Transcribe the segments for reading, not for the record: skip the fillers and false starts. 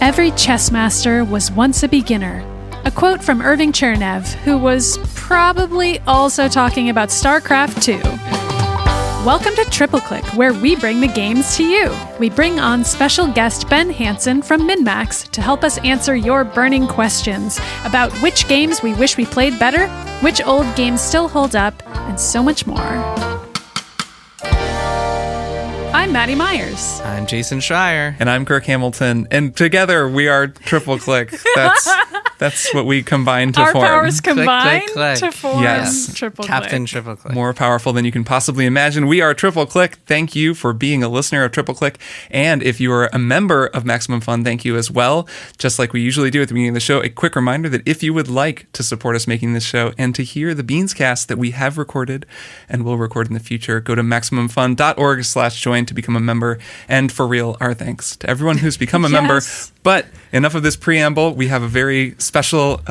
Every chess master was once a beginner. A quote from Irving Chernev, who was probably also talking about StarCraft 2. Welcome to Triple Click, where we bring the games to you. We bring on special guest Ben Hanson from MinnMax to help us answer your burning questions about which games we wish we played better, which old games still hold up, and so much more. I'm Maddy Myers. I'm Jason Schreier. And I'm Kirk Hamilton. And together we are Triple Click. That's what we combine to form. Our powers combine click, click, to form Triple Captain Click. Triple Click. More powerful than you can possibly imagine. We are Triple Click. Thank you for being a listener of Triple Click. And if you are a member of Maximum Fun, thank you as well. Just like we usually do at the beginning of the show, a quick reminder that if you would like to support us making this show and to hear the Beanscast that we have recorded and will record in the future, go to MaximumFun.org/join to become a member. And for real, our thanks to everyone who's become a member. But enough of this preamble. We have a very special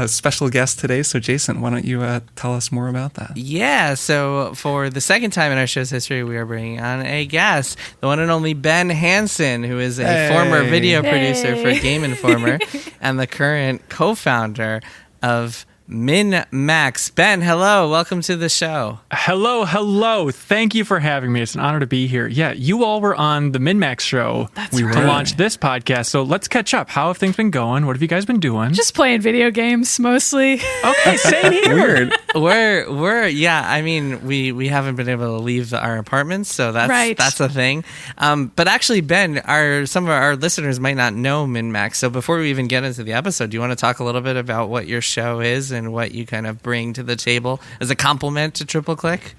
guest today. So Jason, why don't you tell us more about that? Yeah, so for the second time in our show's history, we are bringing on a guest, the one and only Ben Hanson, who is a former video producer for Game Informer and the current co-founder of MinnMax. Ben, hello. Welcome to the show. Hello. Thank you for having me. It's an honor to be here. Yeah, you all were on the MinnMax show to launch this podcast. So let's catch up. How have things been going? What have you guys been doing? Just playing video games, mostly. Okay, same here. We're I mean, we haven't been able to leave our apartments, so that's a thing. But actually, Ben, some of our listeners might not know MinnMax. So before we even get into the episode, do you want to talk a little bit about what your show is and what you kind of bring to the table as a compliment to Triple Click?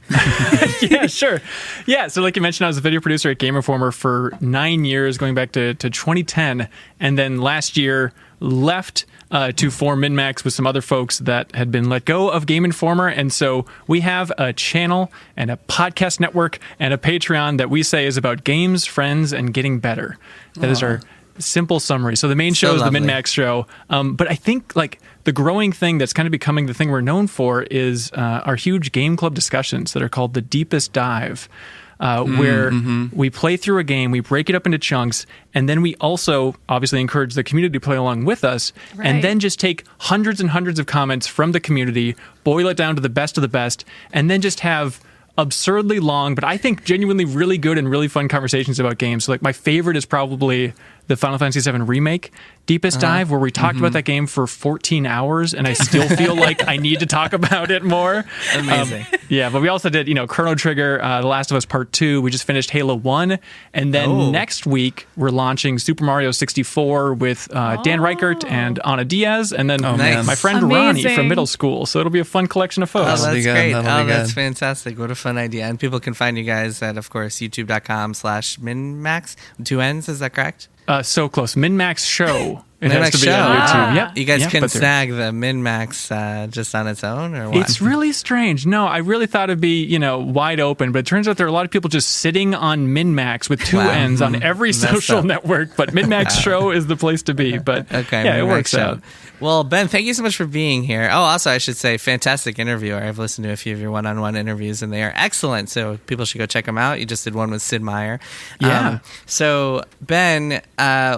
Yeah, sure. Yeah, so like you mentioned, I was a video producer at Game Informer for 9 years, going back to 2010, and then last year left to form MinnMax with some other folks that had been let go of Game Informer. And so we have a channel and a podcast network and a Patreon that we say is about games, friends, and getting better. That is our simple summary. So the main show is the MinnMax show. But I think like the growing thing that's kind of becoming the thing we're known for is our huge game club discussions that are called the Deepest Dive, where we play through a game, we break it up into chunks, and then we also obviously encourage the community to play along with us, and then just take hundreds and hundreds of comments from the community, boil it down to the best of the best, and then just have absurdly long, but I think genuinely really good and really fun conversations about games. So like my favorite is probably the Final Fantasy VII Remake Deepest Dive, where we talked about that game for 14 hours, and I still feel like I need to talk about it more. Amazing. Yeah, but we also did, Chrono Trigger, The Last of Us Part 2. We just finished Halo 1, and then next week we're launching Super Mario 64 with Dan Reichert and Ana Diaz, and then my friend Ronnie from middle school. So it'll be a fun collection of photos. Oh, that's great. That's fantastic. What a fun idea. And people can find you guys at, of course, youtube.com/MinnMax. 2 N's, is that correct? So close. MinnMax Show. It MinnMax has to be Show. on YouTube. Yep. You guys can snag the MinnMax just on its own, or what? It's really strange. No, I really thought it'd be, wide open, but it turns out there are a lot of people just sitting on MinnMax with 2 N's on every social network, but MinnMax Show is the place to be. But it works out. Well, Ben, thank you so much for being here. Oh, also, I should say, fantastic interviewer. I've listened to a few of your one-on-one interviews, and they are excellent, so people should go check them out. You just did one with Sid Meier. Yeah. So, Ben,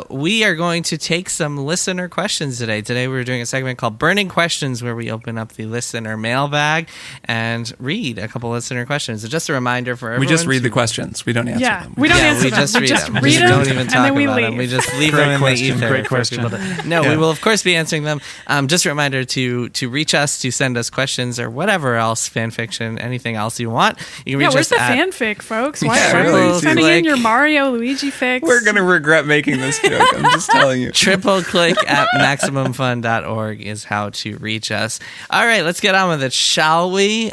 we are going to take some listener questions today. Today, we're doing a segment called Burning Questions, where we open up the listener mailbag and read a couple listener questions. So just a reminder for everyone. We just read the questions. We don't answer them. We don't answer we them. Just we just read read them. them, We don't even talk about them. We just leave them in the ether. Great question. We will, of course, be answering them. Just a reminder to reach us, to send us questions or whatever else, fan fiction, anything else you want. You can reach where's us the at fanfic, folks? Why Yeah, are really, you sending in your Mario Luigi fics? We're going to regret making this joke. I'm just telling you. Triple click at MaximumFun.org is how to reach us. All right, let's get on with it, shall we?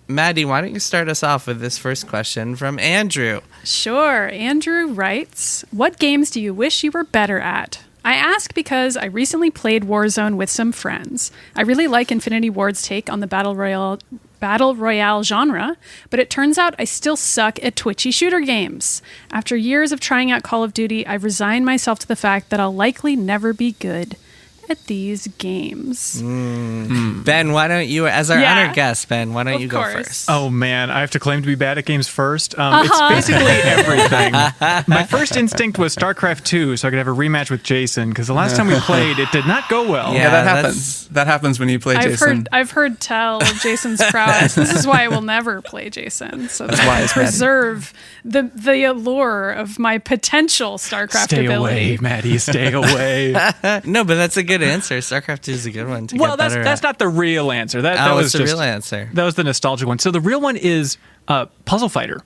Maddy, why don't you start us off with this first question from Andrew? Sure. Andrew writes, what games do you wish you were better at? I ask because I recently played Warzone with some friends. I really like Infinity Ward's take on the Battle Royale genre, but it turns out I still suck at twitchy shooter games. After years of trying out Call of Duty, I've resigned myself to the fact that I'll likely never be good. at these games. Ben, why don't you, as our honored guest, Ben, why don't you go first? Oh, man, I have to claim to be bad at games first. It's basically everything. My first instinct was StarCraft 2, so I could have a rematch with Jason, because the last time we played, it did not go well. Yeah, that happens. That happens when you play Jason. I've heard tell of Jason's prowess. This is why I will never play Jason, so that I can preserve the allure of my potential StarCraft ability. Stay away, Maddy, stay away. No, but that's a good answer. StarCraft 2 is a good one to get better that's not the real answer. That was the real answer. That was the nostalgic one. So the real one is Puzzle Fighter,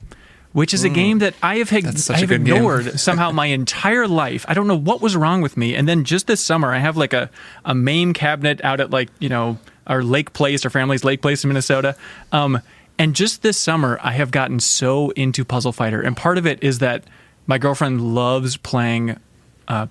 which is a game that I have ignored somehow my entire life. I don't know what was wrong with me. And then just this summer, I have like a MAME cabinet out at our Lake Place, our family's Lake Place in Minnesota. And just this summer, I have gotten so into Puzzle Fighter. And part of it is that my girlfriend loves playing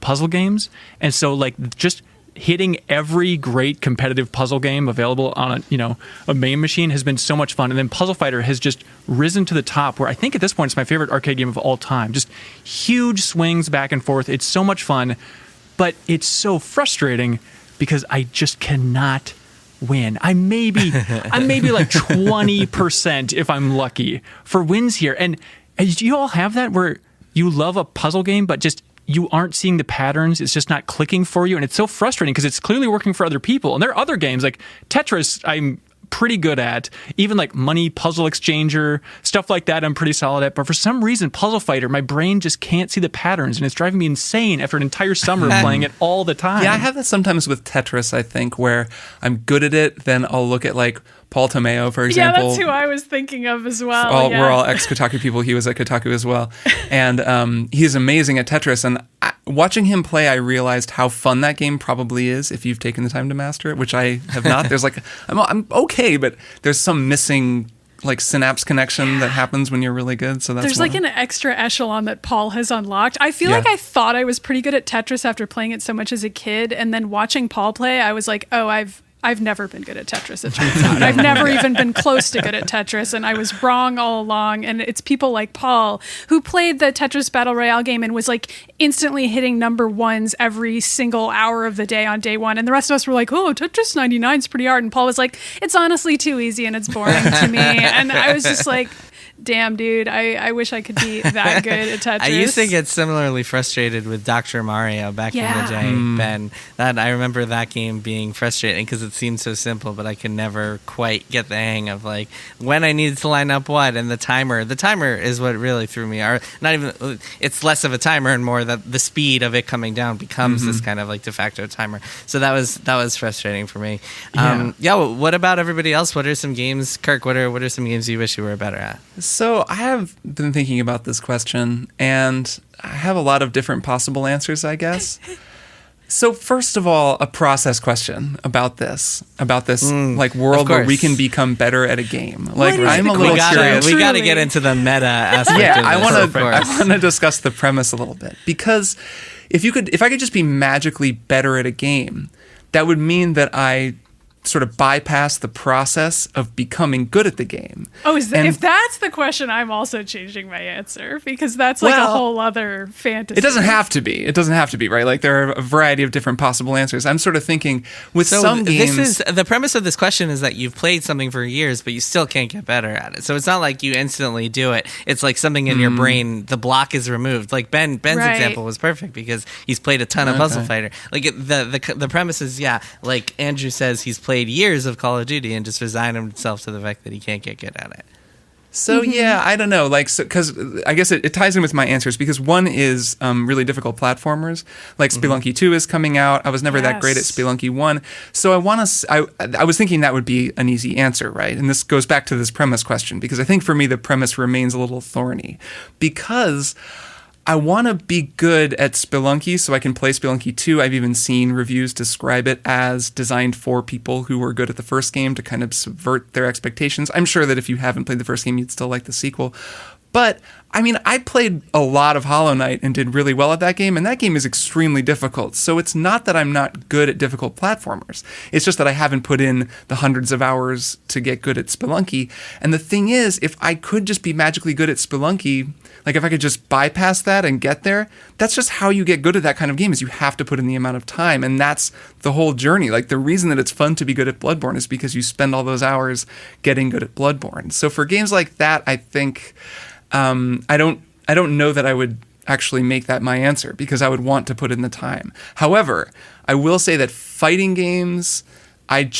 puzzle games. And so just hitting every great competitive puzzle game available on a MAME machine has been so much fun. And then Puzzle Fighter has just risen to the top, where I think at this point it's my favorite arcade game of all time. Just huge swings back and forth. It's so much fun, but it's so frustrating because I just cannot win. I'm maybe like 20% if I'm lucky for wins here. And do you all have that where you love a puzzle game, but just you aren't seeing the patterns? It's just not clicking for you. And it's so frustrating because it's clearly working for other people. And there are other games like Tetris I'm pretty good at. Even like Money Puzzle Exchanger, stuff like that I'm pretty solid at. But for some reason, Puzzle Fighter, my brain just can't see the patterns. And it's driving me insane after an entire summer playing it all the time. Yeah, I have that sometimes with Tetris, I think, where I'm good at it. Then I'll look at like Paul Tomeo, for example. Yeah, that's who I was thinking of as well. We're all ex-Kotaku people. He was at Kotaku as well. And he's amazing at Tetris. And watching him play, I realized how fun that game probably is if you've taken the time to master it, which I have not. There's I'm okay, but there's some missing synapse connection that happens when you're really good. So there's an extra echelon that Paul has unlocked. I feel like I thought I was pretty good at Tetris after playing it so much as a kid. And then watching Paul play, I was like, oh, I've never been good at Tetris, it turns out. I've never even been close to good at Tetris, and I was wrong all along. And it's people like Paul who played the Tetris Battle Royale game and was instantly hitting number ones every single hour of the day on day one. And the rest of us were like, oh, Tetris 99 is pretty hard. And Paul was like, it's honestly too easy and it's boring to me. And I was just like, damn, dude, I wish I could be that good at Tetris. I used to get similarly frustrated with Dr. Mario back in the day, Ben. I remember that game being frustrating because it seemed so simple, but I could never quite get the hang of when I needed to line up what, and the timer. The timer is what really threw me. Or not even. It's less of a timer and more that the speed of it coming down becomes this kind of de facto timer. So that was frustrating for me. What about everybody else? What are some games, Kirk? What are some games you wish you were better at? So I have been thinking about this question, and I have a lot of different possible answers, I guess. So first of all, a process question about this world where we can become better at a game. I'm a little curious. We got to get into the meta aspect. Yeah, I want to discuss the premise a little bit, because if I could just be magically better at a game, that would mean that I sort of bypass the process of becoming good at the game. Oh, if that's the question, I'm also changing my answer, because that's a whole other fantasy. It doesn't have to be. It doesn't have to be, right? There are a variety of different possible answers. I'm sort of thinking with some games. The premise of this question is that you've played something for years, but you still can't get better at it. So it's not like you instantly do it. It's like something in your brain, the block is removed. Like Ben's example was perfect because he's played a ton of Puzzle Fighter. The premise is, like Andrew says, he's played years of Call of Duty and just resigned himself to the fact that he can't get good at it. So I don't know, because I guess it ties in with my answers, because one is really difficult platformers, like Spelunky 2 is coming out. I was never that great at Spelunky 1, so I was thinking that would be an easy answer, right? And this goes back to this premise question, because I think for me the premise remains a little thorny, because I want to be good at Spelunky so I can play Spelunky 2. I've even seen reviews describe it as designed for people who were good at the first game to kind of subvert their expectations. I'm sure that if you haven't played the first game, you'd still like the sequel. But I mean, I played a lot of Hollow Knight and did really well at that game, and that game is extremely difficult. So it's not that I'm not good at difficult platformers. It's just that I haven't put in the hundreds of hours to get good at Spelunky. And the thing is, if I could just be magically good at Spelunky, like if I could just bypass that and get there, that's just how you get good at that kind of game, is you have to put in the amount of time. And that's the whole journey. Like the reason that it's fun to be good at Bloodborne is because you spend all those hours getting good at Bloodborne. So for games like that, I think... I don't know that I would actually make that my answer, because I would want to put in the time. However, I will say that fighting games, I'm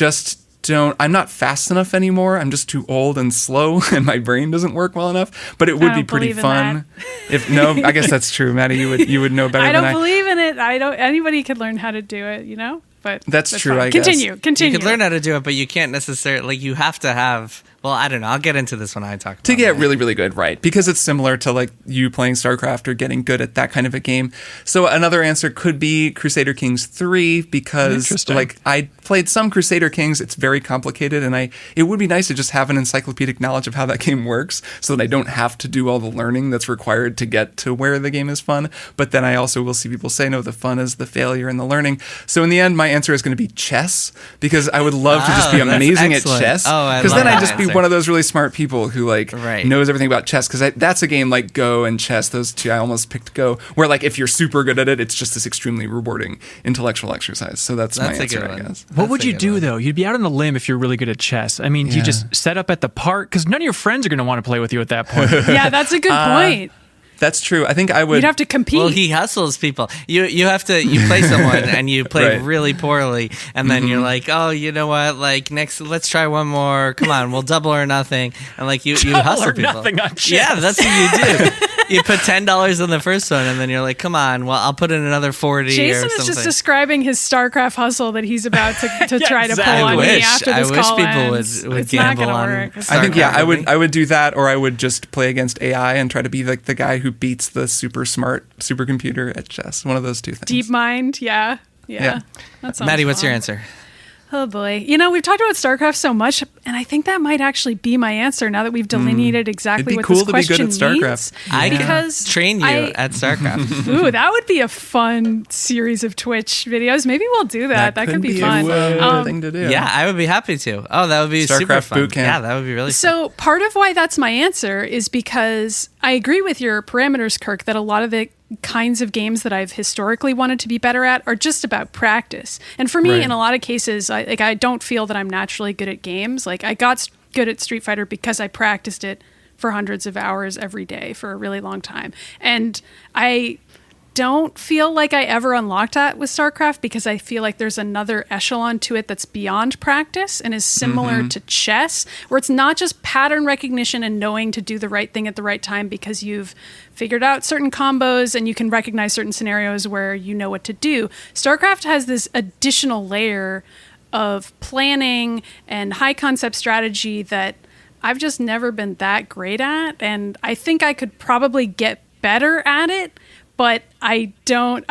not fast enough anymore. I'm just too old and slow, and my brain doesn't work well enough. But it would be pretty fun. I guess that's true, Maddie. You would know better than I. I don't believe in it. Anybody could learn how to do it, But that's true. Fine. I guess. Continue. You could learn how to do it, but you can't necessarily. You have to have. Well, I don't know. I'll get into this when I talk about to get really, really good, right? Because it's similar to like you playing StarCraft or getting good at that kind of a game. So another answer could be Crusader Kings 3, because like I played some Crusader Kings. It's very complicated, and it would be nice to just have an encyclopedic knowledge of how that game works, so that I don't have to do all the learning that's required to get to where the game is fun. But then I also will see people say, no, the fun is the failure and the learning. So in the end, my answer is going to be chess, because I would love to just be amazing at chess. Because then I'd just be one of those really smart people who knows everything about chess, because that's a game like Go and chess, those two. I almost picked Go, where like if you're super good at it, it's just this extremely rewarding intellectual exercise. So that's my answer, I guess. What would you do though? You'd be out on the limb if you're really good at chess. I mean, you just set up at the park, because none of your friends are going to want to play with you at that point. Yeah, that's a good point. That's true. I think I would. You'd have to compete. Well, he hustles people. You play someone and you play really poorly, and then you're like, oh, you know what? Like next, let's try one more. Come on, we'll double or nothing. And like you hustle people. Nothing on chess. Yeah, that's what you do. You put $10 in the first one, and then you're like, come on, well, I'll put in another 40 Jason or something. is just describing his StarCraft hustle that he's about to try to pull on me after this call I wish ends. people would It's gamble not on work. I think, I would do that, or I would just play against AI and try to be like the guy who beats the super smart supercomputer at chess. One of those two things. DeepMind, yeah. That sounds Maddie, what's fun. your answer? Oh boy. We've talked about StarCraft so much, and I think that might actually be my answer now that we've delineated exactly what this question means. It'd be cool to be good at StarCraft. I can train you at StarCraft. Ooh, that would be a fun series of Twitch videos. Maybe we'll do that. That could be fun. A thing to do. Yeah, I would be happy to. Oh, that would be StarCraft super fun. boot camp. Yeah, that would be really fun. So part of why that's my answer is because I agree with your parameters, Kirk, that a lot of the kinds of games that I've historically wanted to be better at are just about practice. And for me, in a lot of cases, I don't feel that I'm naturally good at games. Like I got good at Street Fighter because I practiced it for hundreds of hours every day for a really long time. And I don't feel like I ever unlocked that with StarCraft, because I feel like there's another echelon to it that's beyond practice and is similar to chess, where it's not just pattern recognition and knowing to do the right thing at the right time because you've figured out certain combos and you can recognize certain scenarios where you know what to do. StarCraft has this additional layer of planning and high concept strategy that I've just never been that great at, and I think I could probably get better at it, but I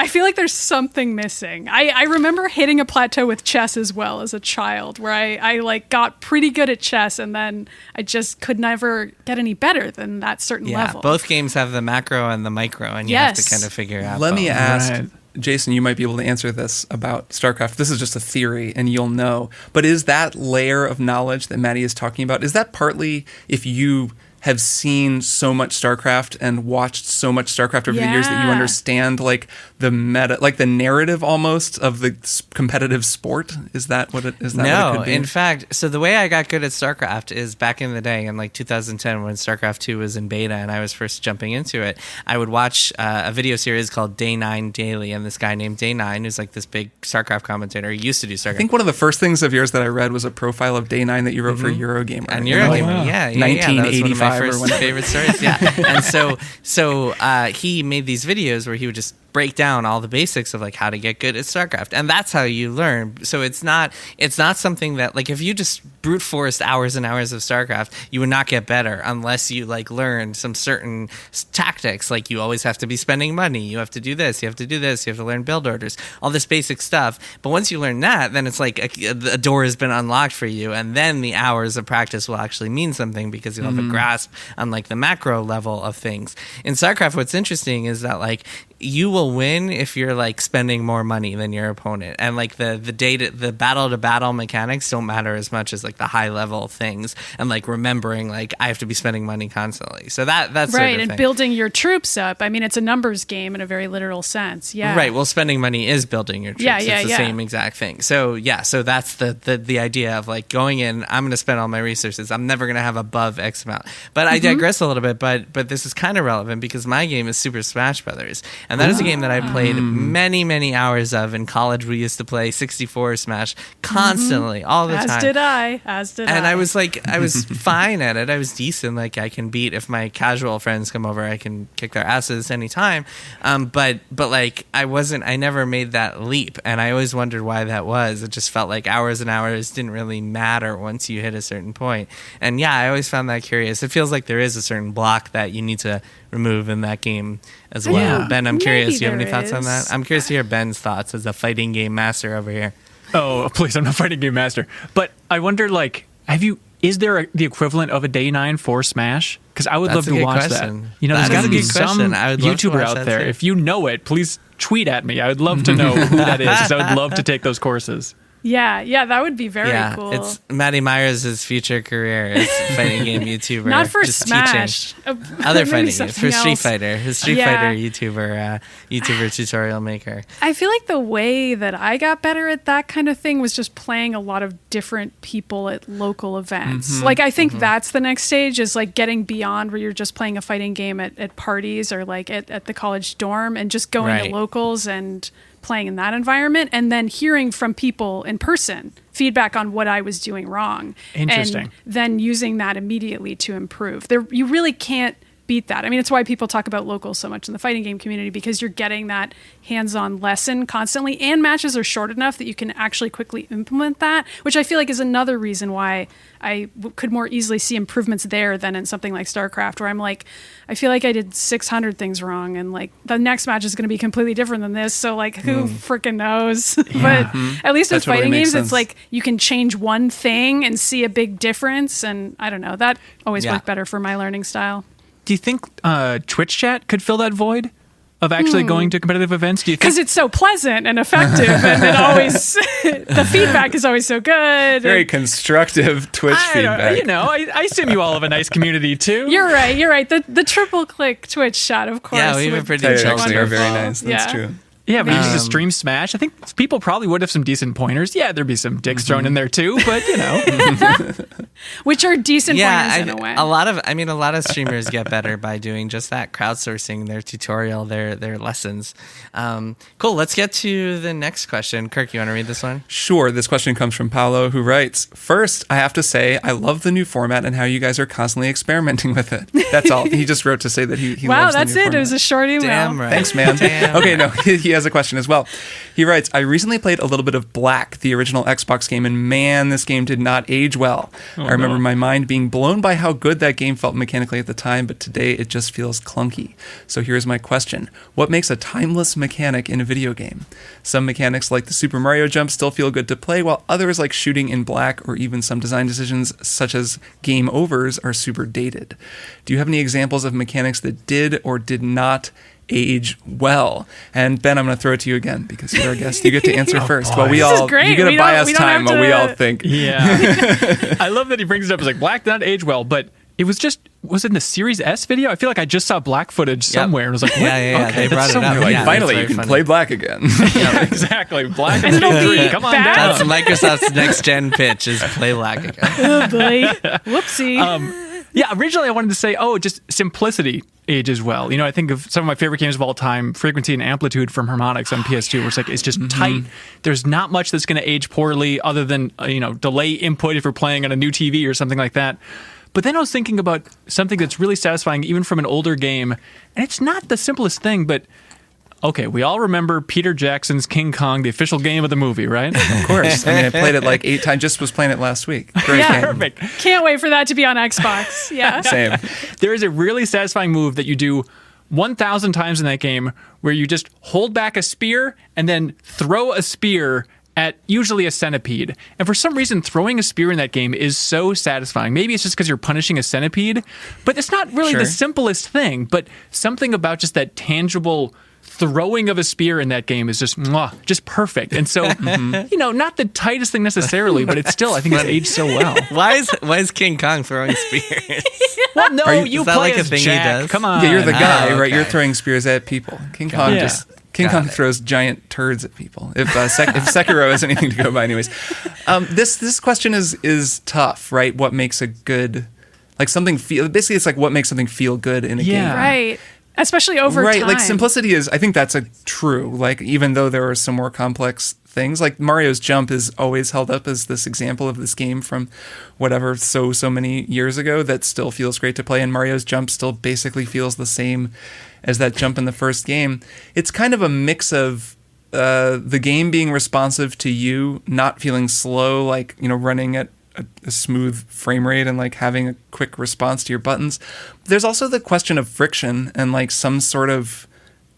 feel like there's something missing. I remember hitting a plateau with chess as well as a child, where I like got pretty good at chess, and then I just could never get any better than that certain level. Both games have the macro and the micro, and you have to kind of figure out. Let me ask, Jason, you might be able to answer this about StarCraft. This is just a theory, and you'll know. But is that layer of knowledge that Maddie is talking about, is that partly if you have seen so much StarCraft and watched so much StarCraft over the years that you understand like the meta, like the narrative almost of the competitive sport? Is that what it is? That no, what it could be? In fact, so the way I got good at StarCraft is back in the day in like 2010 when StarCraft 2 was in beta and I was first jumping into it. I would watch a video series called Day 9 Daily, and this guy named Day 9, who's like this big StarCraft commentator, he used to do StarCraft. I think one of the first things of yours that I read was a profile of Day 9 that you wrote for Eurogamer. And Eurogamer, yeah. 1985 that was one of my first favorite stories, yeah. And so he made these videos where he would just break down all the basics of like how to get good at StarCraft, and that's how you learn. So it's not something that like if you just brute forced hours and hours of StarCraft, you would not get better unless you like learn some certain tactics. Like you always have to be spending money, you have to do this, you have to do this, you have to learn build orders, all this basic stuff. But once you learn that, then it's like a door has been unlocked for you, and then the hours of practice will actually mean something because you'll have a grasp grasp on like the macro level of things. In StarCraft, what's interesting is that like you will win if you're like spending more money than your opponent, and like the battle to battle mechanics don't matter as much as like the high level things, and like remembering like I have to be spending money constantly. So that's right, sort of and thing. Building your troops up. I mean, it's a numbers game in a very literal sense. Yeah, right. Well, spending money is building your troops. It's the same exact thing. So so that's the idea of like going in. I'm going to spend all my resources. I'm never going to have above X amount. But I digress a little bit. But this is kind of relevant because my game is Super Smash Brothers. And that is a game that I played many, many hours of. In college, we used to play 64 Smash constantly, all the time. As did And I. I was fine at it. I was decent. Like, I can beat, if my casual friends come over, I can kick their asses anytime. But like, I never made that leap. And I always wondered why that was. It just felt like hours and hours didn't really matter once you hit a certain point. And yeah, I always found that curious. It feels like there is a certain block that you need to remove in that game as well. Yeah, Ben, I'm curious. Do you have any there thoughts on is. that? I'm curious to hear Ben's thoughts as a fighting game master over here. Oh, please, I'm not fighting game master. But I wonder, like, is there the equivalent of a day 9 for Smash? Because I would love to watch that. You know, there's got to be some YouTuber out there. If you know it, please tweet at me. I would love to know who that is, because I would love to take those courses. Yeah, that would be very cool. It's Maddy Myers' future career as fighting game YouTuber. Not for just Smash. Other fighting games. For Street else. Fighter. His Street Fighter YouTuber tutorial maker. I feel like the way that I got better at that kind of thing was just playing a lot of different people at local events. Like, I think that's the next stage, is like getting beyond where you're just playing a fighting game at parties or like at the college dorm, and just going to locals and playing in that environment, and then hearing from people in person feedback on what I was doing wrong. Interesting. And then using that immediately to improve. You really can't beat that. I mean, it's why people talk about locals so much in the fighting game community, because you're getting that hands-on lesson constantly, and matches are short enough that you can actually quickly implement that, which I feel like is another reason why I could more easily see improvements there than in something like StarCraft, where I'm like, I feel like I did 600 things wrong, and like the next match is going to be completely different than this. So like, who freaking knows? But at least in fighting games, it's like you can change one thing and see a big difference. And I don't know, that always worked better for my learning style. Do you think Twitch chat could fill that void of actually going to competitive events? Do you think? Because it's so pleasant and effective, and it always the feedback is always so good. Very constructive Twitch feedback. I assume you all have a nice community too. You're right. The triple click Twitch chat, of course. Yeah, we have a pretty They chill actually are very wonderful. nice. That's true. Yeah, but you just stream Smash. I think people probably would have some decent pointers. Yeah, there'd be some dicks thrown in there too, but you know. Which are decent pointers in a way. A lot of streamers get better by doing just that, crowdsourcing their tutorial, their lessons. Cool. Let's get to the next question. Kirk, you want to read this one? Sure. This question comes from Paolo, who writes, "First, I have to say I love the new format and how you guys are constantly experimenting with it." That's all. He just wrote to say that he wow, loves the that's new it. format. It was a short email. Damn right. Thanks, man. Damn. Okay, no, he has a question as well. He writes, "I recently played a little bit of Black, the original Xbox game, and man, this game did not age well. I remember my mind being blown by how good that game felt mechanically at the time, but today it just feels clunky. So here's my question. What makes a timeless mechanic in a video game? Some mechanics like the Super Mario jump still feel good to play, while others like shooting in Black or even some design decisions such as game overs are super dated. Do you have any examples of mechanics that did or did not age well?" And Ben, I'm going to throw it to you again because you're our guest. You get to answer first. boy. Well, This is great. you get We to buy don't- us we don't time have while we to- all think. Yeah. I love that he brings it up as like Black did not age well, but it was it in the Series S video? I feel like I just saw Black footage somewhere and was like, what? Yeah. Okay, They brought that's it so up. weird. Like, Yeah, finally, that's you very can funny. play Black again. Yeah, exactly. Black And it'll be three. Come on bad. That's down. Microsoft's next gen pitch is play Black again. Oh boy. Whoopsie. Yeah, originally I wanted to say, just simplicity ages well. You know, I think of some of my favorite games of all time, Frequency and Amplitude from Harmonix on PS2, where it's like, it's just tight. There's not much that's going to age poorly other than, delay input if you're playing on a new TV or something like that. But then I was thinking about something that's really satisfying, even from an older game. And it's not the simplest thing, but okay, we all remember Peter Jackson's King Kong, the official game of the movie, right? Of course. I mean, I played it like 8 times. Just was playing it last week. Great Yeah. game. Perfect. Can't wait for that to be on Xbox. Yeah. Same. There is a really satisfying move that you do 1,000 times in that game where you just hold back a spear and then throw a spear at usually a centipede. And for some reason, throwing a spear in that game is so satisfying. Maybe it's just because you're punishing a centipede, but it's not really the simplest thing. But something about just that tangible throwing of a spear in that game is just perfect. And so, not the tightest thing necessarily, but it's still, I think it's aged so well. Why is King Kong throwing spears? Well, no, you play like as a thing Jack. he does? Come on. Yeah, you're the guy, okay. right? You're throwing spears at people. King Kong King Kong throws giant turds at people. If Sekiro is anything to go by, anyways. This question is tough, right? What makes a good, like something feel? Basically, it's like what makes something feel good in a game, right? Especially over time. Right, like simplicity is. I think that's true. Like even though there are some more complex things, like Mario's jump is always held up as this example of this game from whatever so many years ago that still feels great to play, and Mario's jump still basically feels the same as that jump in the first game. It's kind of a mix of the game being responsive to you, not feeling slow, like running at a smooth frame rate and like having a quick response to your buttons. There's also the question of friction and like some sort of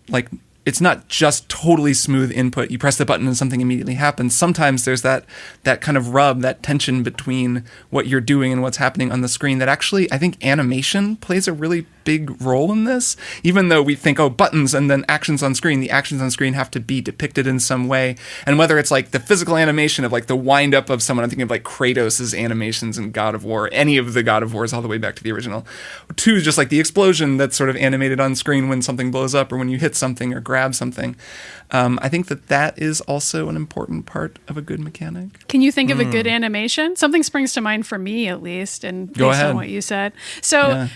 like, it's not just totally smooth input. You press the button and something immediately happens. Sometimes there's that kind of rub, that tension between what you're doing and what's happening on the screen that actually, I think animation plays a really big role in this. Even though we think, buttons and then actions on screen, the actions on screen have to be depicted in some way. And whether it's like the physical animation of like the wind up of someone, I'm thinking of like Kratos' animations in God of War, any of the God of Wars all the way back to the original. Two, just like the explosion that's sort of animated on screen when something blows up or when you hit something or grab something. I think that is also an important part of a good mechanic. Can you think of a good animation? Something springs to mind for me, at least, and Go based ahead. on what you said. So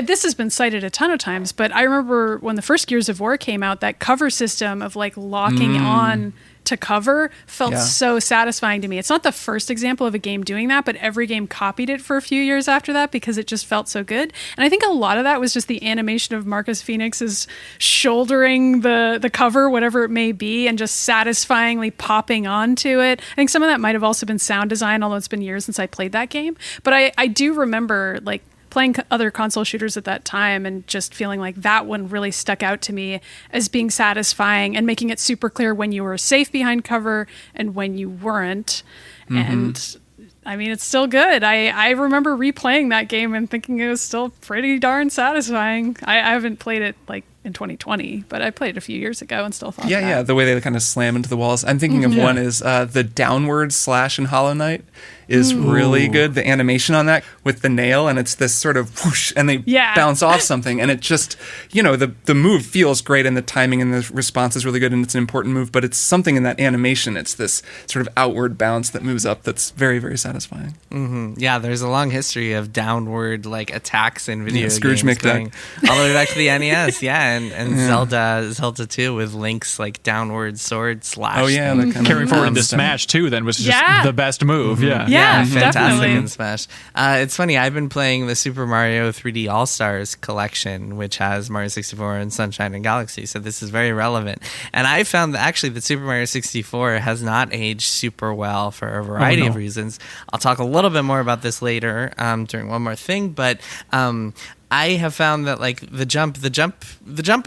this has been cited a ton of times, but I remember when the first Gears of War came out, that cover system of like locking on to cover felt so satisfying to me. It's not the first example of a game doing that, but every game copied it for a few years after that because it just felt so good. And I think a lot of that was just the animation of Marcus Phoenix's shouldering the cover, whatever it may be, and just satisfyingly popping onto it. I think some of that might have also been sound design, although it's been years since I played that game. But I do remember like playing other console shooters at that time and just feeling like that one really stuck out to me as being satisfying and making it super clear when you were safe behind cover and when you weren't. And I mean, it's still good. I remember replaying that game and thinking it was still pretty darn satisfying. I haven't played it like in 2020, but I played it a few years ago and still thought the way they kind of slam into the walls. I'm thinking of one is the downward slash in Hollow Knight is really good. The animation on that with the nail, and it's this sort of whoosh, and they bounce off something, and it just, the move feels great, and the timing and the response is really good, and it's an important move, but it's something in that animation. It's this sort of outward bounce that moves up that's very, very satisfying. Yeah, there's a long history of downward like attacks in video Scrooge games McDuck. going all the way back to the NES. And Zelda 2 with Link's like downward sword slash. Oh yeah, that kind Carrying forward into Smash too, then was just the best move. Yeah, fantastic definitely. in Smash. It's funny, I've been playing the Super Mario 3D All-Stars collection, which has Mario 64 and Sunshine and Galaxy, so this is very relevant. And I found that actually that Super Mario 64 has not aged super well for a variety of reasons. I'll talk a little bit more about this later during one more thing, but I have found that like the jump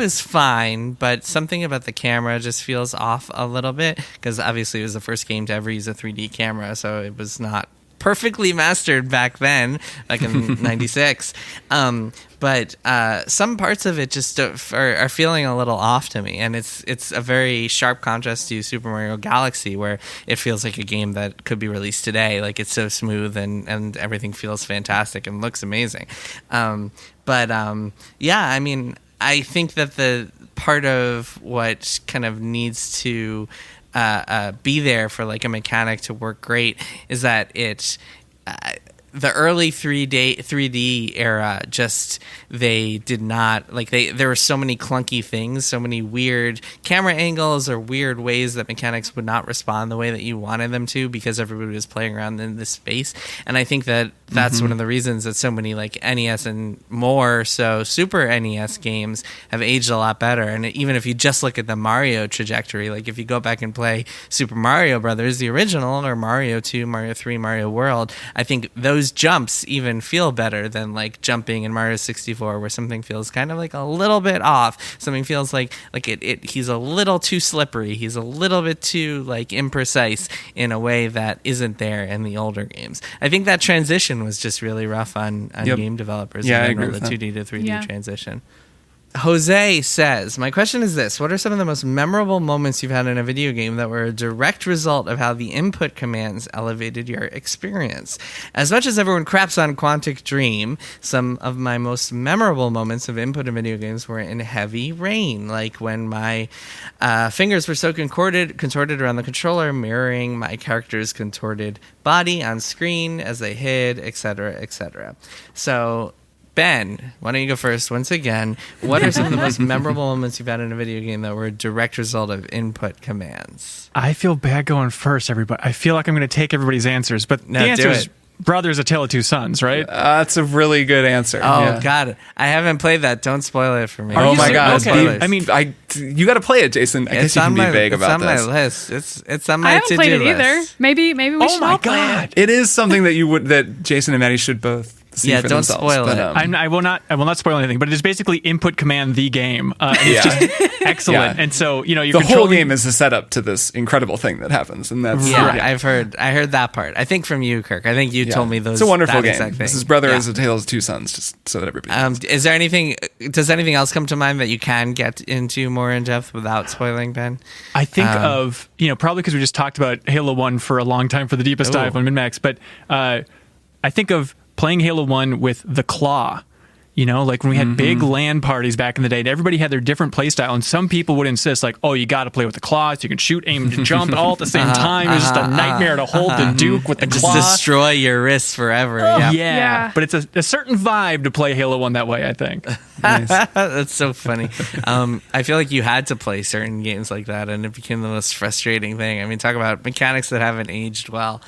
is fine, but something about the camera just feels off a little bit because obviously it was the first game to ever use a 3D camera, so it was not perfectly mastered back then, like in '96. But some parts of it just are feeling a little off to me, and it's a very sharp contrast to Super Mario Galaxy, where it feels like a game that could be released today. Like it's so smooth and everything feels fantastic and looks amazing. I mean, I think that the part of what kind of needs to be there for like a mechanic to work great is that the early 3D era, just they did not like there were so many clunky things, so many weird camera angles or weird ways that mechanics would not respond the way that you wanted them to because everybody was playing around in this space. And I think that that's one of the reasons that so many like NES and more so Super NES games have aged a lot better. And even if you just look at the Mario trajectory, like if you go back and play Super Mario Brothers, the original, or Mario 2, Mario 3, Mario World, I think those those jumps even feel better than like jumping in Mario 64, where something feels kind of like a little bit off. Something feels like he's a little too slippery. He's a little bit too like imprecise in a way that isn't there in the older games. I think that transition was just really rough on game developers. Yeah, I in agree general, with the that. 2D to 3D transition. Jose says, my question is this: what are some of the most memorable moments you've had in a video game that were a direct result of how the input commands elevated your experience? As much as everyone craps on Quantic Dream, some of my most memorable moments of input in video games were in heavy rain, like when my fingers were so contorted around the controller, mirroring my character's contorted body on screen as they hid, etc., etc. So, Ben, why don't you go first once again? What are some of the most memorable moments you've had in a video game that were a direct result of input commands? I feel bad going first, everybody. I feel like I'm going to take everybody's answers, but the answer is Brothers: A Tale of Two Sons, right? That's a really good answer. Oh, God. I haven't played that. Don't spoil it for me. Oh, my God. Okay. I mean, you got to play it, Jason. I guess you can be vague about this. It's on my list. It's on my to-do list. I haven't played it either. Maybe we should all play it. It is something that Jason and Maddie should both see for don't themselves. Spoil it. I will not spoil anything, but it is basically input command the game. And it's just excellent. Yeah. And so, you're the whole game is a setup to this incredible thing that happens, and that's I heard that part. I think from you, Kirk. I think you told me those. It's a wonderful game. Exact thing. This is Brothers: A Tale of Two Sons, just so that everybody knows. Is there anything? Does anything else come to mind that you can get into more in depth without spoiling, Ben? I think of probably because we just talked about Halo 1 for a long time for the deepest dive on MinnMax, but I think of playing Halo 1 with the Claw. Like when we had big LAN parties back in the day, and everybody had their different play style, and some people would insist, like, oh, you got to play with the claw, so you can shoot, aim, and jump all at the same time. It was just a nightmare to hold the Duke with the claw. Just destroy your wrists forever. Yeah. But it's a certain vibe to play Halo 1 that way, I think. Nice. That's so funny. I feel like you had to play certain games like that, and it became the most frustrating thing. I mean, talk about mechanics that haven't aged well.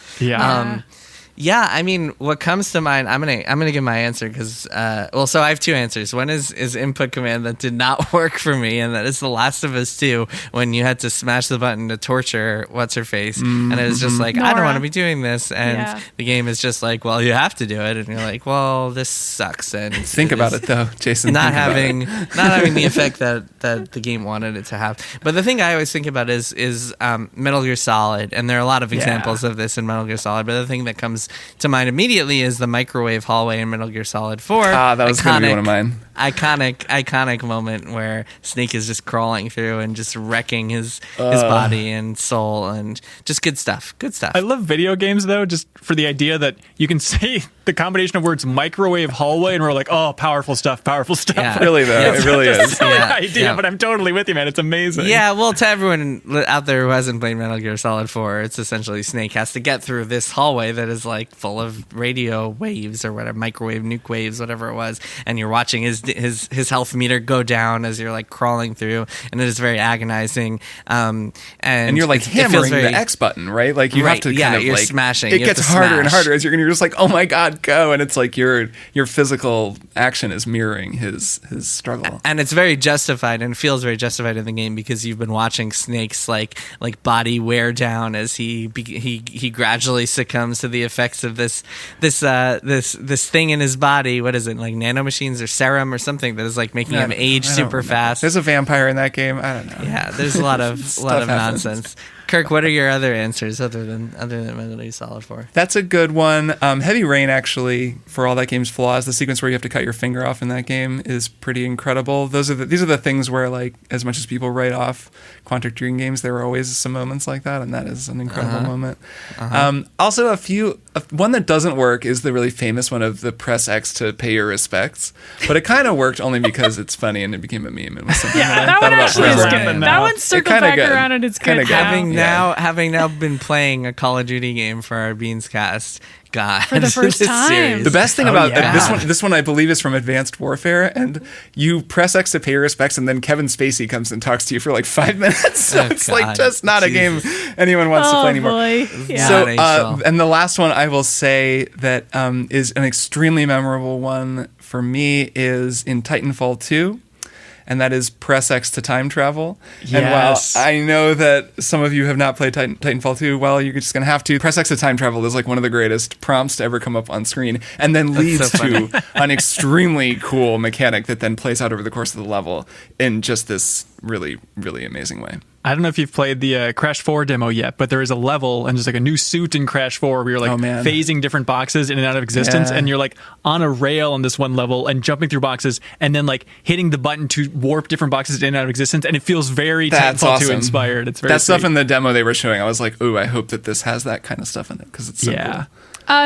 Yeah, I mean, what comes to mind, I'm gonna give my answer because, so I have two answers. One is input command that did not work for me, and that is The Last of Us 2, when you had to smash the button to torture what's-her-face, and it was just like, I don't want to be doing this, and the game is just like, well, you have to do it, and you're like, well, this sucks. And think about it, though, Jason. Not having the effect that the game wanted it to have. But the thing I always think about is Metal Gear Solid, and there are a lot of examples of this in Metal Gear Solid, but the thing that comes to mind immediately is the microwave hallway in Metal Gear Solid 4. That was going to be one of mine. Iconic moment where Snake is just crawling through and just wrecking his body and soul, and just good stuff. I love video games, though, just for the idea that you can say the combination of words microwave hallway, and we're like, oh, powerful stuff. Yeah. Really, though, it really is. It's a silly idea, but I'm totally with you, man. It's amazing. Yeah, well, to everyone out there who hasn't played Metal Gear Solid 4, it's essentially Snake has to get through this hallway that is like full of radio waves or whatever, microwave nuke waves, whatever it was, and you're watching his health meter go down as you're like crawling through, and it is very agonizing. And you're like hammering the X button, right? Like you have to kind of you're like smashing. It gets harder and harder as you're just like, oh my God, go! And it's like your physical action is mirroring his struggle, and it's very justified and feels very justified in the game because you've been watching Snake's like body wear down as he gradually succumbs to the effects of this thing in his body. What is it, like nanomachines or serum or something that is like making him age super fast? There's a vampire in that game. I don't know. Yeah, there's a lot of nonsense. Kirk, what are your other answers other than Metal Gear Solid 4? That's a good one. Heavy Rain, actually, for all that game's flaws, the sequence where you have to cut your finger off in that game is pretty incredible. These are the things where, like, as much as people write off Quantic Dream games, there are always some moments like that, and that is an incredible moment. Also, one that doesn't work is the really famous one of the press X to pay your respects, but it kind of worked only because it's funny and it became a meme. It was something that one actually is good. That one circled back around and it's good. Having now been playing a Call of Duty game for our Beans cast, God, for the first time. The best thing about this one, I believe, is from Advanced Warfare, and you press X to pay your respects, and then Kevin Spacey comes and talks to you for like 5 minutes. So it's like just not a game anyone wants to play anymore. Boy. Yeah. So, and the last one I will say that is an extremely memorable one for me is in Titanfall 2. and that is press X to time travel. Yes. And while I know that some of you have not played Titanfall 2, well, you're just going to have to. Press X to time travel is like one of the greatest prompts to ever come up on screen, and then leads to an extremely cool mechanic that then plays out over the course of the level in just this really, really amazing way. I don't know if you've played the Crash 4 demo yet, but there is a level and there's like a new suit in Crash 4 where you're like phasing different boxes in and out of existence, and you're like on a rail on this one level and jumping through boxes and then like hitting the button to warp different boxes in and out of existence, and it feels very Titanfall 2 inspired. It's very stuff in the demo they were showing. I was like, ooh, I hope that this has that kind of stuff in it because it's so cool.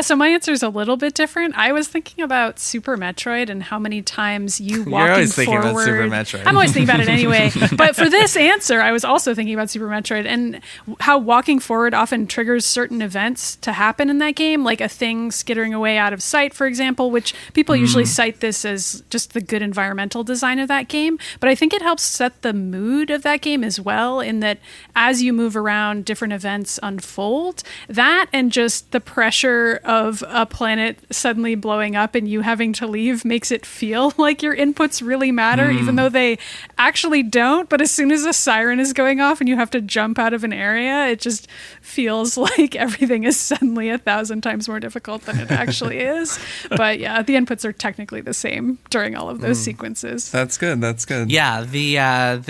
So my answer is a little bit different. I was thinking about Super Metroid and how many times you walking You're always thinking forward. about Super Metroid. I'm always thinking about it anyway. But for this answer, I was also thinking about Super Metroid and how walking forward often triggers certain events to happen in that game, like a thing skittering away out of sight, for example, which people usually cite this as just the good environmental design of that game. But I think it helps set the mood of that game as well, in that as you move around, different events unfold. That and just the pressure of a planet suddenly blowing up and you having to leave makes it feel like your inputs really matter, even though they actually don't. But as soon as a siren is going off and you have to jump out of an area, it just feels like everything is suddenly 1,000 times more difficult than it actually is. But yeah, the inputs are technically the same during all of those sequences. That's good. Yeah,